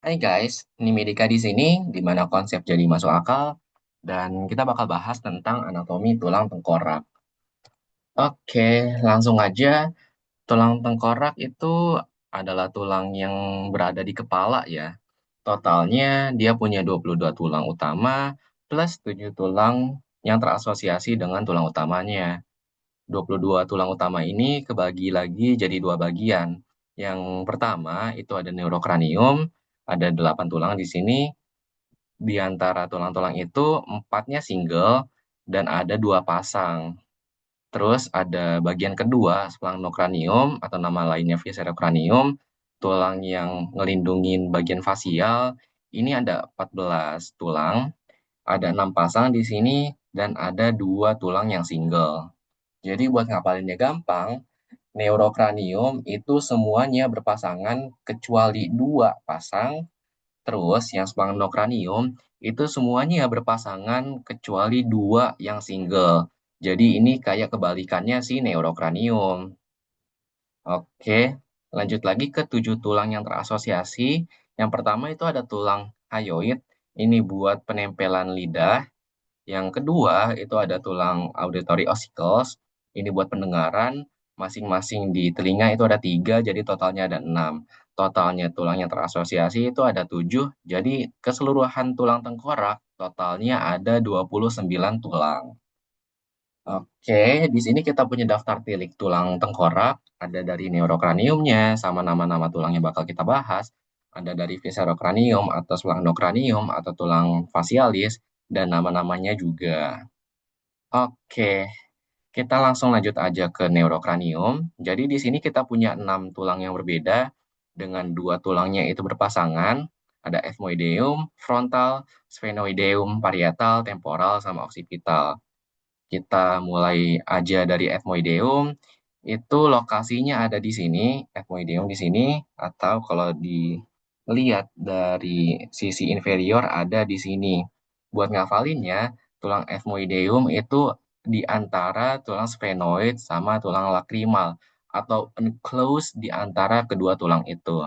Hai guys, ini Medika di sini, di mana konsep jadi masuk akal, dan kita bakal bahas tentang anatomi tulang tengkorak. Oke, langsung aja. Tulang tengkorak itu adalah tulang yang berada di kepala ya. Totalnya dia punya 22 tulang utama plus 7 tulang yang terasosiasi dengan tulang utamanya. 22 tulang utama ini kebagi lagi jadi dua bagian. Yang pertama itu ada neurokranium, ada 8 tulang di sini. Di antara tulang-tulang itu, empatnya single dan ada dua pasang. Terus ada bagian kedua, splenokranium atau nama lainnya viscerocranium, tulang yang ngelindungin bagian fasial. Ini ada 14 tulang, ada 6 pasang di sini, dan ada dua tulang yang single. Jadi buat ngapalinnya gampang, neurokranium itu semuanya berpasangan kecuali dua pasang. Terus yang splenokranium itu semuanya berpasangan kecuali dua yang single. Jadi ini kayak kebalikannya si neurokranium. Oke, lanjut lagi ke 7 tulang yang terasosiasi. Yang pertama itu ada tulang hyoid. Ini buat penempelan lidah. Yang kedua itu ada tulang auditory ossicles. Ini buat pendengaran. Masing-masing di telinga itu ada 3, jadi totalnya ada 6. Totalnya tulang yang terasosiasi itu ada 7. Jadi keseluruhan tulang tengkorak totalnya ada 29 tulang. Oke, di sini kita punya daftar tilik tulang tengkorak. Ada dari neurokraniumnya, sama nama-nama tulang yang bakal kita bahas. Ada dari viscerocranium atau splenokranium atau tulang facialis, dan nama-namanya juga. Oke, kita langsung lanjut aja ke neurokranium. Jadi di sini kita punya 6 tulang yang berbeda, dengan dua tulangnya itu berpasangan. Ada ethmoideum, frontal, sphenoideum, parietal, temporal, sama occipital. Kita mulai aja dari ethmoideum. Itu lokasinya ada di sini, ethmoideum di sini, atau kalau dilihat dari sisi inferior ada di sini. Buat ngafalinnya, tulang ethmoideum itu di antara tulang sphenoid sama tulang lacrimal, atau enclosed di antara kedua tulang itu.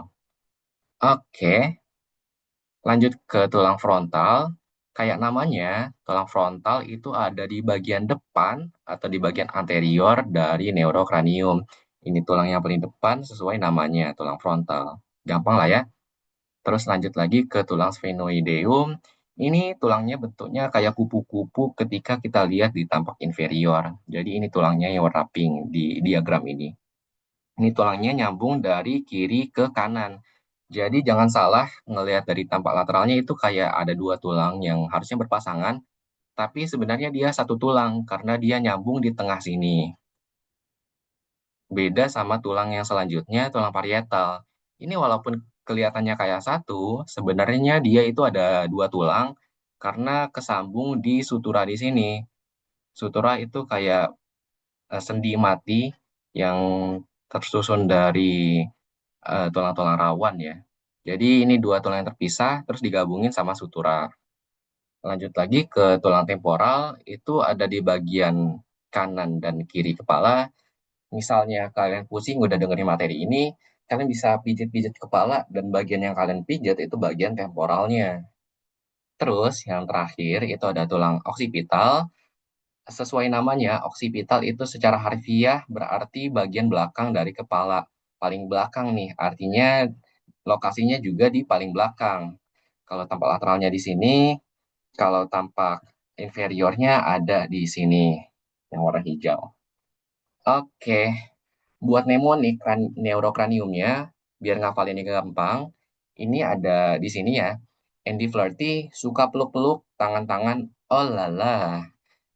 Oke, lanjut ke tulang frontal. Kayak namanya, tulang frontal itu ada di bagian depan atau di bagian anterior dari neurokranium. Ini tulang yang paling depan sesuai namanya, tulang frontal. Gampang lah ya. Terus lanjut lagi ke tulang sphenoideum. Ini tulangnya bentuknya kayak kupu-kupu ketika kita lihat di tampak inferior. Jadi ini tulangnya yang warna pink di diagram ini. Ini tulangnya nyambung dari kiri ke kanan. Jadi jangan salah ngelihat dari tampak lateralnya itu kayak ada dua tulang yang harusnya berpasangan, tapi sebenarnya dia satu tulang karena dia nyambung di tengah sini. Beda sama tulang yang selanjutnya, tulang parietal. Ini walaupun kelihatannya kayak satu, sebenarnya dia itu ada dua tulang karena kesambung di sutura di sini. Sutura itu kayak sendi mati yang tersusun dari tulang-tulang rawan ya. Jadi ini dua tulang yang terpisah terus digabungin sama sutura. Lanjut lagi ke tulang temporal, itu ada di bagian kanan dan kiri kepala. Misalnya kalian pusing udah dengerin materi ini, kalian bisa pijit-pijit kepala dan bagian yang kalian pijat itu bagian temporalnya. Terus yang terakhir itu ada tulang oksipital. Sesuai namanya, oksipital itu secara harfiah berarti bagian belakang dari kepala. Paling belakang nih, artinya lokasinya juga di paling belakang. Kalau tampak lateralnya di sini, kalau tampak inferiornya ada di sini, yang warna hijau. Oke, buat mnemonik neurokraniumnya, biar ngapalinnya gampang, ini ada di sini ya. Andy Flirty suka peluk-peluk tangan-tangan, oh lala.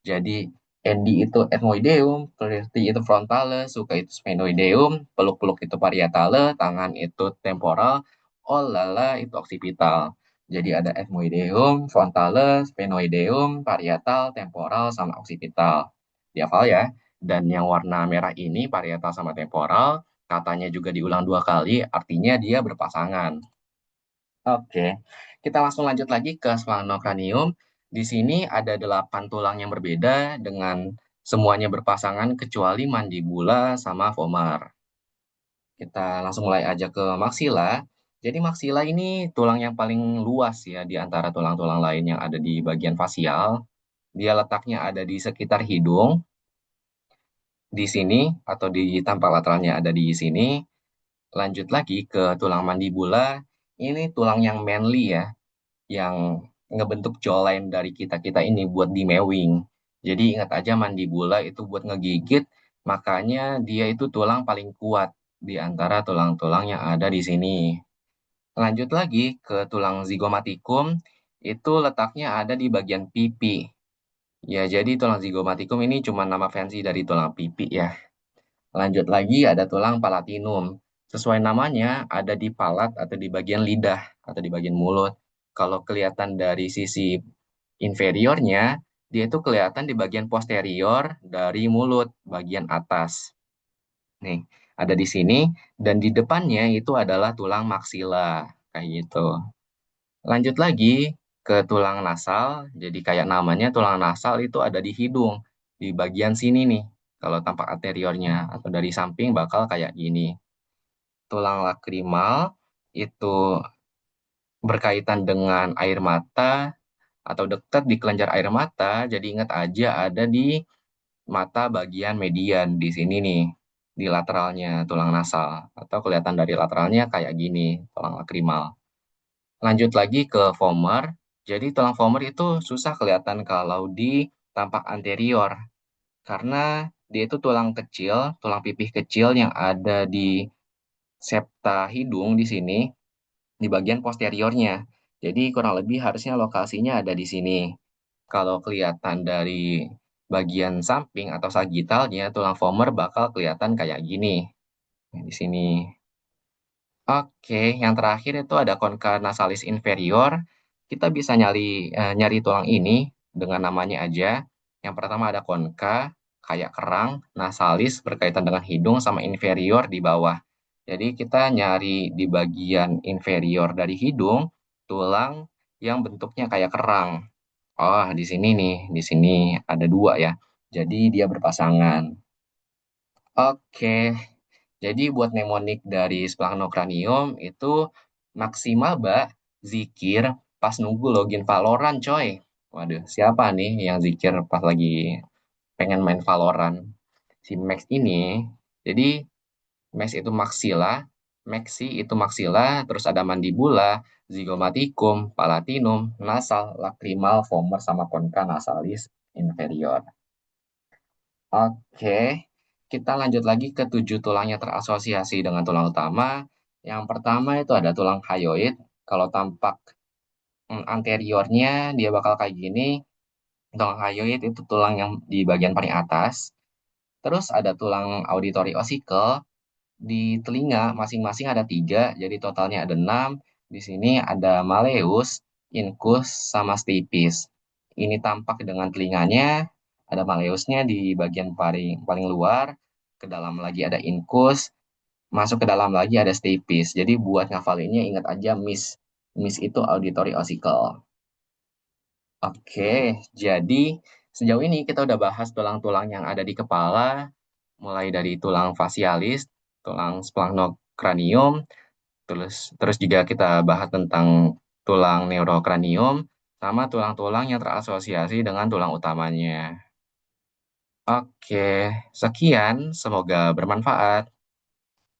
Jadi Andy itu ethmoideum, Flirty itu frontale, suka itu sphenoideum, peluk-peluk itu parietale, tangan itu temporal, oh lala itu occipital. Jadi ada ethmoideum, frontale, sphenoideum, parietal, temporal, sama occipital. Dihafal ya. Dan yang warna merah ini parietal sama temporal, katanya juga diulang dua kali, artinya dia berpasangan. Oke, kita langsung lanjut lagi ke sphenokranium. Di sini ada 8 tulang yang berbeda dengan semuanya berpasangan kecuali mandibula sama vomer. Kita langsung mulai aja ke maksila. Jadi maksila ini tulang yang paling luas ya di antara tulang-tulang lain yang ada di bagian fasial. Dia letaknya ada di sekitar hidung, di sini, atau di tampak lateralnya ada di sini. Lanjut lagi ke tulang mandibula. Ini tulang yang manly ya, yang ngebentuk jawline dari kita-kita ini buat di mewing. Jadi ingat aja mandibula itu buat ngegigit, makanya dia itu tulang paling kuat di antara tulang-tulang yang ada di sini. Lanjut lagi ke tulang zigomatikum, itu letaknya ada di bagian pipi. Ya, jadi tulang zigomatikum ini cuma nama fancy dari tulang pipi ya. Lanjut lagi ada tulang palatinum. Sesuai namanya ada di palat atau di bagian lidah atau di bagian mulut. Kalau kelihatan dari sisi inferiornya, dia itu kelihatan di bagian posterior dari mulut, bagian atas. Nih, ada di sini dan di depannya itu adalah tulang maksila, kayak gitu. Lanjut lagi ke tulang nasal. Jadi kayak namanya tulang nasal itu ada di hidung, di bagian sini nih. Kalau tampak anteriornya atau dari samping bakal kayak gini. Tulang lakrimal itu berkaitan dengan air mata atau dekat di kelenjar air mata. Jadi ingat aja ada di mata bagian median di sini nih, di lateralnya tulang nasal atau kelihatan dari lateralnya kayak gini, tulang lakrimal. Lanjut lagi ke vomer. Jadi tulang vomer itu susah kelihatan kalau di tampak anterior karena dia itu tulang kecil, tulang pipih kecil yang ada di septa hidung di sini, di bagian posteriornya. Jadi kurang lebih harusnya lokasinya ada di sini. Kalau kelihatan dari bagian samping atau sagitalnya, tulang vomer bakal kelihatan kayak gini. Di sini. Oke, yang terakhir itu ada concha nasalis inferior. Kita bisa nyari tulang ini dengan namanya aja. Yang pertama ada concha, kayak kerang, nasalis berkaitan dengan hidung sama inferior di bawah. Jadi kita nyari di bagian inferior dari hidung, tulang yang bentuknya kayak kerang. Oh, di sini nih, di sini ada dua ya. Jadi dia berpasangan. Oke, jadi buat mnemonik dari splaghnocranium itu maksimal Mbak zikir pas nunggu login Valorant coy. Waduh, siapa nih yang zikir pas lagi pengen main Valorant? Si Max ini. Jadi Max itu maxilla, Maxi itu maxilla, terus ada mandibula, zygomaticum, palatinum, nasal, lacrimal, vomer, sama concha nasalis inferior. Oke, kita lanjut lagi ke 7 tulang yang terasosiasi dengan tulang utama. Yang pertama itu ada tulang hyoid. Kalau tampak anteriornya dia bakal kayak gini. Tulang hyoid itu tulang yang di bagian paling atas. Terus ada tulang auditory ossicle. Di telinga masing-masing ada 3, jadi totalnya ada 6. Di sini ada malleus, incus, sama stapes. Ini tampak dengan telinganya, ada malleusnya di bagian paling paling luar, ke dalam lagi ada incus, masuk ke dalam lagi ada stapes. Jadi buat ngafalinnya ingat aja MIS. MIS itu auditory ossicle. Oke, jadi sejauh ini kita udah bahas tulang-tulang yang ada di kepala, mulai dari tulang facialis, tulang splaghnocranium, terus terus juga kita bahas tentang tulang neurocranium, sama tulang-tulang yang terasosiasi dengan tulang utamanya. Oke, sekian, semoga bermanfaat.